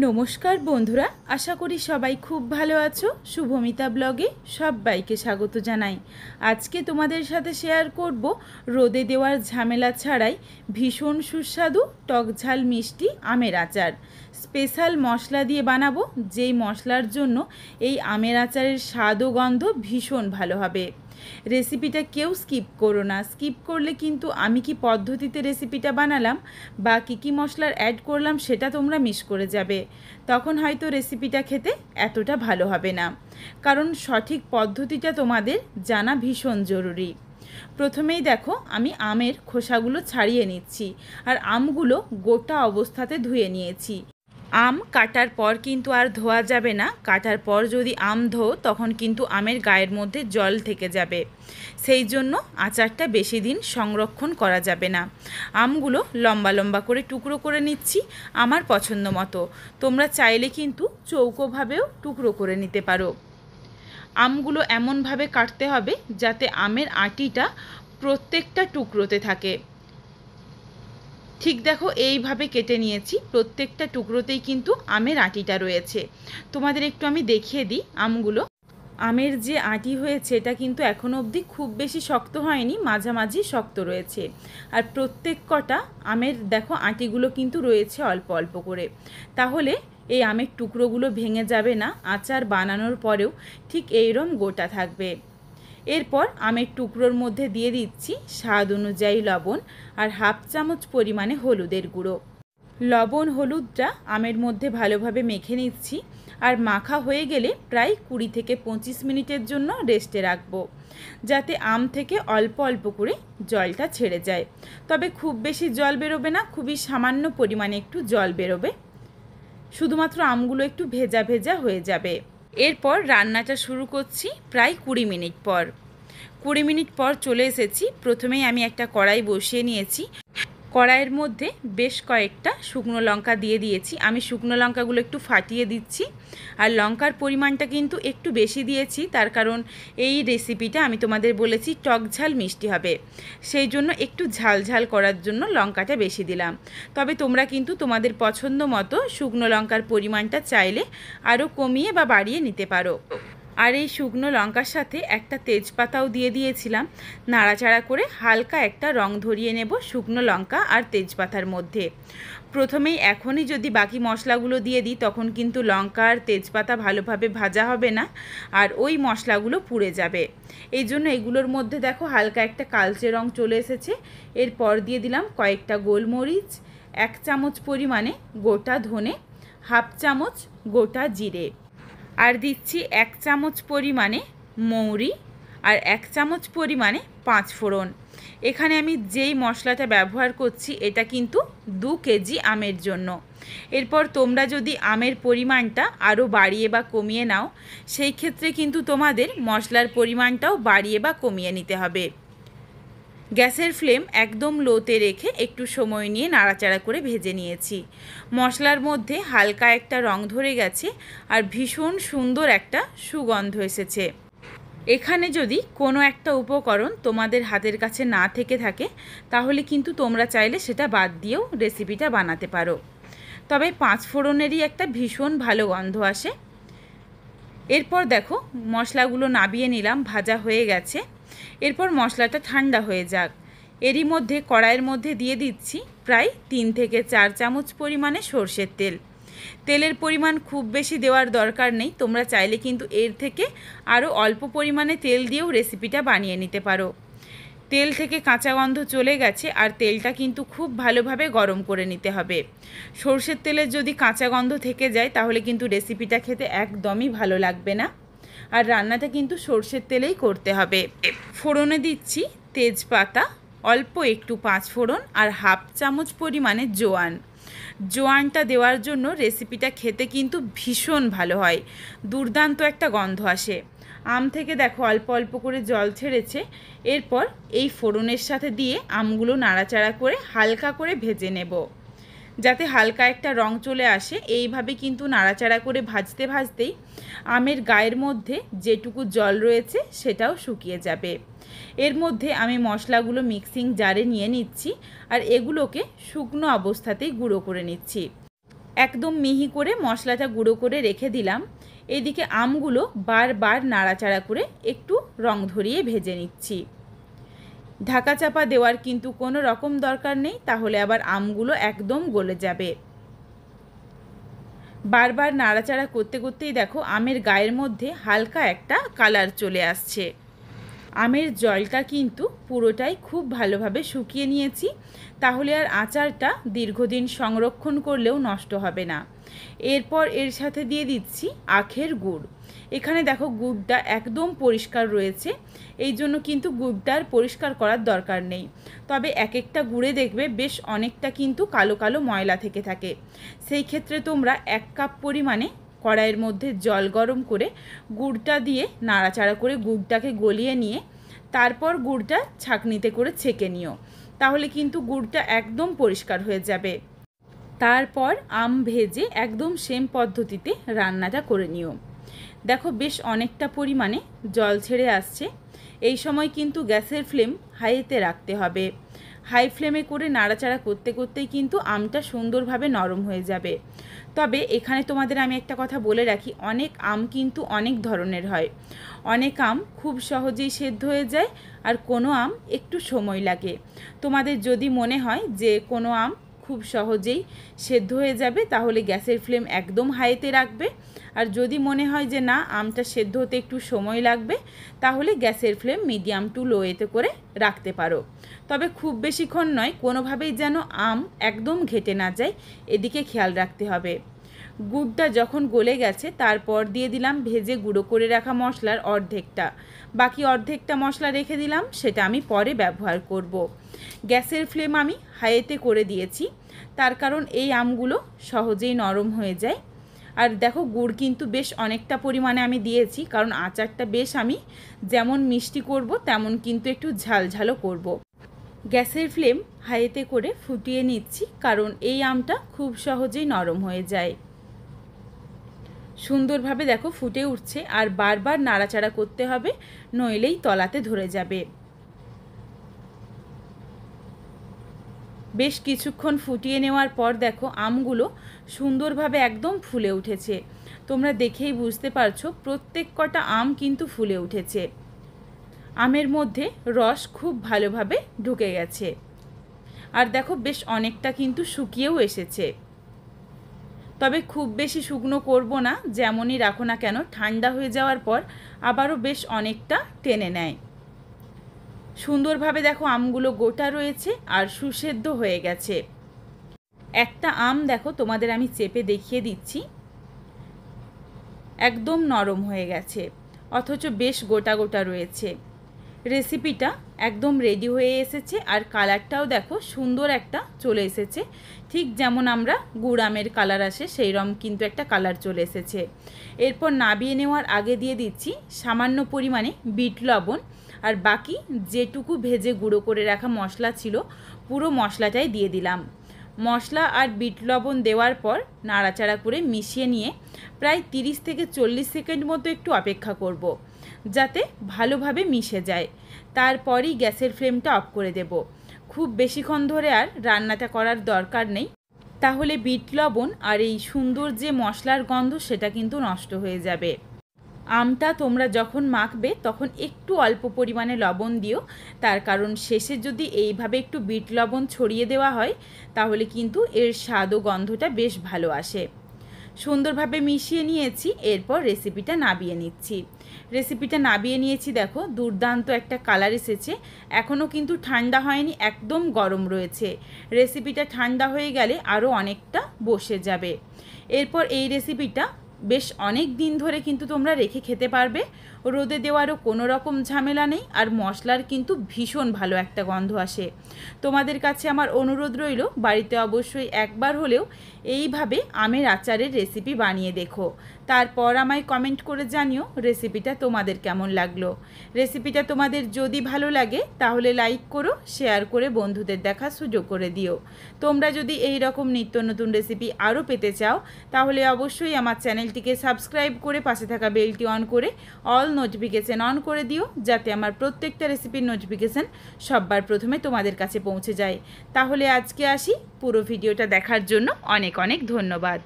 নমস্কার বন্ধুরা, আশা করি সবাই খুব ভালো আছো। শুভমিতা ব্লগে সবাইকে স্বাগত জানাই। আজকে তোমাদের সাথে শেয়ার করব রোদে দেওয়ার ঝামেলা ছাড়াই ভীষণ সুস্বাদু টকঝাল মিষ্টি আমের আচার। স্পেশাল মশলা দিয়ে বানাবো, যেই মশলার জন্য এই আমের আচারের স্বাদ ও গন্ধ ভীষণ ভালো হবে। রেসিপিটা কেউ স্কিপ করো না। স্কিপ করলে কিন্তু আমি কি পদ্ধতিতে রেসিপিটা বানালাম বা কী মশলার অ্যাড করলাম সেটা তোমরা মিস করে যাবে। তখন হয়তো রেসিপিটা খেতে এতটা ভালো হবে না, কারণ সঠিক পদ্ধতিটা তোমাদের জানা ভীষণ জরুরি। প্রথমেই দেখো, আমি আমের খোসাগুলো ছাড়িয়ে নিচ্ছি আর আমগুলো গোটা অবস্থাতে ধুয়ে নিয়েছি। আম কাটার পর কিন্তু আর ধোয়া যাবে না। কাটার পর যদি আম ধোও তখন কিন্তু আমের গায়ের মধ্যে জল থেকে যাবে, সেই জন্য আচারটা বেশি দিন সংরক্ষণ করা যাবে না। আমগুলো লম্বা লম্বা করে টুকরো করে নিচ্ছি আমার পছন্দ মতো। তোমরা চাইলে কিন্তু চৌকোভাবেও টুকরো করে নিতে পারো। আমগুলো এমনভাবে কাটতে হবে যাতে আমের আটিটা প্রত্যেকটা টুকরোতে থাকে। ঠিক দেখো, এইভাবে কেটে নিয়েছি। প্রত্যেকটা টুকরোতেই কিন্তু আমের আটিটা রয়েছে। তোমাদের একটু আমি দেখিয়ে দিই আমগুলো। আমের যে আটি হয়েছে এটা কিন্তু এখনও অবধি খুব বেশি শক্ত হয়নি, মাঝামাঝি শক্ত রয়েছে। আর প্রত্যেক কটা আমের দেখো আটিগুলো কিন্তু রয়েছে অল্প অল্প করে। তাহলে এই আমের টুকরোগুলো ভেঙে যাবে না, আচার বানানোর পরেও ঠিক এইরকম গোটা থাকবে। এরপর আমের টুকরোর মধ্যে দিয়ে দিচ্ছি স্বাদ অনুযায়ী লবণ আর হাফ চামচ পরিমাণে হলুদের গুঁড়ো। লবণ হলুদটা আমের মধ্যে ভালোভাবে মেখে নিচ্ছি। আর মাখা হয়ে গেলে প্রায় 20 থেকে 25 মিনিটের জন্য রেস্টে রাখবো, যাতে আম থেকে অল্প অল্প করে জলটা ছেড়ে যায়। তবে খুব বেশি জল বেরোবে না, খুবই সামান্য পরিমাণে একটু জল বেরোবে। শুধুমাত্র আমগুলো একটু ভেজা ভেজা হয়ে যাবে। এরপর রান্নাটা শুরু করছি প্রায় 20 মিনিট পর। 20 মিনিট পর চলে এসেছি। প্রথমেই আমি একটা কড়াই বসিয়ে নিয়েছি। কড়াইয়ের মধ্যে বেশ কয়েকটা শুকনো লঙ্কা দিয়ে দিয়েছি। আমি শুকনো লঙ্কাগুলো একটু ফাটিয়ে দিচ্ছি। আর লঙ্কার পরিমাণটা কিন্তু একটু বেশি দিয়েছি, তার কারণ এই রেসিপিটা আমি তোমাদের বলেছি টক ঝাল মিষ্টি হবে, সেই জন্য একটু ঝাল ঝাল করার জন্য লঙ্কাটা বেশি দিলাম। তবে তোমরা কিন্তু তোমাদের পছন্দ মতো শুকনো লঙ্কার পরিমাণটা চাইলে আরও কমিয়ে বা বাড়িয়ে নিতে পারো। আর এই শুকনো লঙ্কার সাথে একটা তেজপাতাও দিয়ে দিয়েছিলাম। নাড়াচাড়া করে হালকা একটা রং ধরিয়ে নেব শুকনো লঙ্কা আর তেজপাতার মধ্যে। প্রথমেই এখনই যদি বাকি মশলাগুলো দিয়ে দিই তখন কিন্তু লঙ্কা আর তেজপাতা ভালোভাবে ভাজা হবে না, আর ওই মশলাগুলো পুড়ে যাবে। এই জন্য এগুলোর মধ্যে দেখো হালকা একটা কালচে রং চলে এসেছে। এরপর দিয়ে দিলাম কয়েকটা গোলমরিচ, 1 চামচ পরিমাণে গোটা ধনে, হাফ চামচ গোটা জিরে, আর দিচ্ছি 1 চামচ পরিমাণে মৌরি আর 1 চামচ পরিমাণে 5 ফোড়ন। এখানে আমি যেই মশলাটা ব্যবহার করছি এটা কিন্তু 2 কেজি আমের জন্য। এরপর তোমরা যদি আমের পরিমাণটা আরও বাড়িয়ে বা কমিয়ে নাও, সেই ক্ষেত্রে কিন্তু তোমাদের মশলার পরিমাণটাও বাড়িয়ে বা কমিয়ে নিতে হবে। গ্যাসের ফ্লেম একদম লোতে রেখে একটু সময় নিয়ে নাড়াচাড়া করে ভেজে নিয়েছি। মশলার মধ্যে হালকা একটা রং ধরে গেছে আর ভীষণ সুন্দর একটা সুগন্ধ এসেছে। এখানে যদি কোনো একটা উপকরণ তোমাদের হাতের কাছে না থেকে থাকে তাহলে কিন্তু তোমরা চাইলে সেটা বাদ দিয়েও রেসিপিটা বানাতে পারো। তবে 5 ফোড়নেরই একটা ভীষণ ভালো গন্ধ আসে। এরপর দেখো মশলাগুলো নাবিয়ে নিলাম, ভাজা হয়ে গেছে। এরপর মশলাটা ঠান্ডা হয়ে যাক। এরই মধ্যে কড়াইয়ের মধ্যে দিয়ে দিচ্ছি প্রায় 3 থেকে 4 চামচ পরিমাণে সর্ষের তেল। তেলের পরিমাণ খুব বেশি দেওয়ার দরকার নেই, তোমরা চাইলে কিন্তু এর থেকে আরও অল্প পরিমাণে তেল দিয়েও রেসিপিটা বানিয়ে নিতে পারো। তেল থেকে কাঁচা গন্ধ চলে গেছে আর তেলটা কিন্তু খুব ভালোভাবে গরম করে নিতে হবে। সর্ষের তেলের যদি কাঁচা গন্ধ থেকে যায় তাহলে কিন্তু রেসিপিটা খেতে একদমই ভালো লাগবে না। আর রান্নাটা কিন্তু সর্ষের তেলেই করতে হবে। ফোড়নে দিচ্ছি তেজপাতা, অল্প একটু 5 ফোড়ন আর হাফ চামচ পরিমাণে জোয়ান। জোয়ানটা দেওয়ার জন্য রেসিপিটা খেতে কিন্তু ভীষণ ভালো হয়, দুর্দান্ত একটা গন্ধ আসে। আম থেকে দেখো অল্প অল্প করে জল ছেড়েছে। এরপর এই ফোড়নের সাথে দিয়ে আমগুলো নাড়াচাড়া করে হালকা করে ভেজে নেব, যাতে হালকা একটা রং চলে আসে। এইভাবে কিন্তু নাড়াচাড়া করে ভাজতে ভাজতেই আমের গায়ের মধ্যে যেটুকু জল রয়েছে সেটাও শুকিয়ে যাবে। এর মধ্যে আমি মশলাগুলো মিক্সিং জারে নিয়ে নিচ্ছি আর এগুলোকে শুকনো অবস্থাতেই গুঁড়ো করে নিচ্ছি। একদম মিহি করে মশলাটা গুঁড়ো করে রেখে দিলাম। এদিকে আমগুলো বারবার নাড়াচাড়া করে একটু রং ধরিয়ে ভেজে নিচ্ছি। ঢাকা চাপা দেওয়ার কিন্তু কোনো রকম দরকার নেই, তাহলে আবার আমগুলো একদম গলে যাবে। বারবার নাড়াচাড়া করতে করতেই দেখো আমের গায়ের মধ্যে হালকা একটা কালার চলে আসছে। আমের জলটা কিন্তু পুরোটাই খুব ভালোভাবে শুকিয়ে নিয়েছি, তাহলে আর আচারটা দীর্ঘদিন সংরক্ষণ করলেও নষ্ট হবে না। এরপর এর সাথে দিয়ে দিচ্ছি আখের গুড়। এখানে দেখো গুড়টা একদম পরিষ্কার রয়েছে, এই জন্য কিন্তু গুড়টার পরিষ্কার করার দরকার নেই। তবে এক একটা গুড়ে দেখবে বেশ অনেকটা কিন্তু কালো কালো ময়লা থেকে থাকে। সেই ক্ষেত্রে তোমরা 1 কাপ পরিমাণে কড়াইয়ের মধ্যে জল গরম করে গুড়টা দিয়ে নাড়াচাড়া করে গুড়টাকে গলিয়ে নিয়ে তারপর গুড়টা ছাঁকনিতে করে ছেঁকে নিও, তাহলে কিন্তু গুড়টা একদম পরিষ্কার হয়ে যাবে। তারপর আম ভেজে একদম সেম পদ্ধতিতে রান্নাটা করে নিও। দেখো বেশ অনেকটা পরিমাণে জল ছেড়ে আসছে। এই সময় কিন্তু গ্যাসের ফ্লেম হাইতে রাখতে হবে। হাই ফ্লেমে করে নাড়াচাড়া করতে করতেই কিন্তু আমটা সুন্দরভাবে নরম হয়ে যাবে। তবে এখানে তোমাদের আমি একটা কথা বলে রাখি, অনেক আম কিন্তু অনেক ধরনের হয়। অনেক আম খুব সহজেই সেদ্ধ হয়ে যায়, আর কোনো আম একটু সময় লাগে। তোমাদের যদি মনে হয় যে কোনো আম খুব সহজেই সেদ্ধ হয়ে যাবে, তাহলে গ্যাসের ফ্লেম একদম হাইতে রাখবে। আর যদি মনে হয় যে না আমটা সেদ্ধ হতে একটু সময় লাগবে, তাহলে গ্যাসের ফ্লেম মিডিয়াম টু লোয়েতে করে রাখতে পারো। তবে খুব বেশিক্ষণ নয়, কোনোভাবেই যেন আম একদম ঘেটে না যায়, এদিকে খেয়াল রাখতে হবে। গুড়টা যখন গলে গেছে তারপর দিয়ে দিলাম ভেজে গুঁড়ো করে রাখা মশলার অর্ধেকটা। বাকি অর্ধেকটা মশলা রেখে দিলাম, সেটা আমি পরে ব্যবহার করব। গ্যাসের ফ্লেম আমি হাইতে করে দিয়েছি, তার কারণ এই আমগুলো সহজেই নরম হয়ে যায়। আর দেখো গুড় কিন্তু বেশ অনেকটা পরিমাণে আমি দিয়েছি, কারণ আচারটা বেশ আমি যেমন মিষ্টি করব তেমন কিন্তু একটু ঝালঝালও করব। গ্যাসের ফ্লেম হাইতে করে ফুটিয়ে নিচ্ছি, কারণ এই আমটা খুব সহজেই নরম হয়ে যায়। সুন্দরভাবে দেখো ফুটে উঠছে, আর বারবার নাড়াচাড়া করতে হবে, নইলেই তলাতে ধরে যাবে। বেশ কিছুক্ষণ ফুটিয়ে নেওয়ার পর দেখো আমগুলো সুন্দরভাবে একদম ফুলে উঠেছে। তোমরা দেখেই বুঝতে পারছো প্রত্যেক কটা আম কিন্তু ফুলে উঠেছে। আমের মধ্যে রস খুব ভালোভাবে ঢুকে গেছে। আর দেখো বেশ অনেকটা কিন্তু শুকিয়েও এসেছে। তবে খুব বেশি শুকনো করব না, যেমনই রাখো না কেন ঠান্ডা হয়ে যাওয়ার পর আবারও বেশ অনেকটা টেনে নেয়। সুন্দরভাবে দেখো আমগুলো গোটা রয়েছে আর সুসেদ্ধ হয়ে গেছে। একটা আম দেখো তোমাদের আমি চেপে দেখিয়ে দিচ্ছি, একদম নরম হয়ে গেছে, অথচ বেশ গোটা গোটা রয়েছে। রেসিপিটা একদম রেডি হয়ে এসেছে, আর কালারটাও দেখো সুন্দর একটা চলে এসেছে, ঠিক যেমন আমরা গুড় আমের কালার আসে সেই রকম কিন্তু একটা কালার চলে এসেছে। এরপর নাবিয়ে নেওয়ার আগে দিয়ে দিচ্ছি সামান্য পরিমাণে বিট লবণ, আর বাকি যেটুকু ভেজে গুঁড়ো করে রাখা মশলা ছিল পুরো মশলাটাই দিয়ে দিলাম। মশলা আর বিট লবণ দেওয়ার পর নাড়াচাড়া করে মিশিয়ে নিয়ে প্রায় 30 থেকে 40 সেকেন্ড মতো একটু অপেক্ষা করব, যাতে ভালোভাবে মিশে যায়। তারপরই গ্যাসের ফ্লেমটা অফ করে দেব। খুব বেশিক্ষণ ধরে আর রান্নাটা করার দরকার নেই, তাহলে বিট লবণ আর এই সুন্দর যে মশলার গন্ধ সেটা কিন্তু নষ্ট হয়ে যাবে। আমটা তোমরা যখন মাখবে তখন একটু অল্প পরিমাণে লবণ দিও, তার কারণ শেষে যদি এইভাবে একটু বিট লবণ ছড়িয়ে দেওয়া হয় তাহলে কিন্তু এর স্বাদ ও গন্ধটা বেশ ভালো আসে। সুন্দরভাবে মিশিয়ে নিয়েছি, এরপর রেসিপিটা নাবিয়ে নিচ্ছি। রেসিপিটা নাবিয়ে নিয়েছি, দেখো দুর্দান্ত একটা কালার এসেছে। এখনও কিন্তু ঠান্ডা হয়নি, একদম গরম রয়েছে। রেসিপিটা ঠান্ডা হয়ে গেলে আরও অনেকটা বসে যাবে। এরপর এই রেসিপিটা বেশ অনেক দিন ধরে কিন্তু তোমরা রেখে খেতে পারবে। রোদে দেওয়ারও কোনো রকম ঝামেলা নেই, আর মশলার কিন্তু ভীষণ ভালো একটা গন্ধ আসে। তোমাদের কাছে আমার অনুরোধ রইল বাড়িতে অবশ্যই একবার হলেও এইভাবে আমের আচারের রেসিপি বানিয়ে দেখো, তারপর আমায় কমেন্ট করে জানিও রেসিপিটা তোমাদের কেমন লাগলো। রেসিপিটা তোমাদের যদি ভালো লাগে তাহলে লাইক করো, শেয়ার করে বন্ধুদের দেখার সুযোগ করে দিও। তোমরা যদি এই রকম নিত্য নতুন রেসিপি আরও পেতে চাও তাহলে অবশ্যই আমার চ্যানেল চ্যানেলটিকে সাবস্ক্রাইব করে পাশে থাকা বেলটি অন করে অল নোটিফিকেশান অন করে দিও, যাতে আমার প্রত্যেকটা রেসিপির নোটিফিকেশান সবার প্রথমে তোমাদের কাছে পৌঁছে যায়। তাহলে আজকে আসি, পুরো ভিডিওটা দেখার জন্য অনেক অনেক ধন্যবাদ।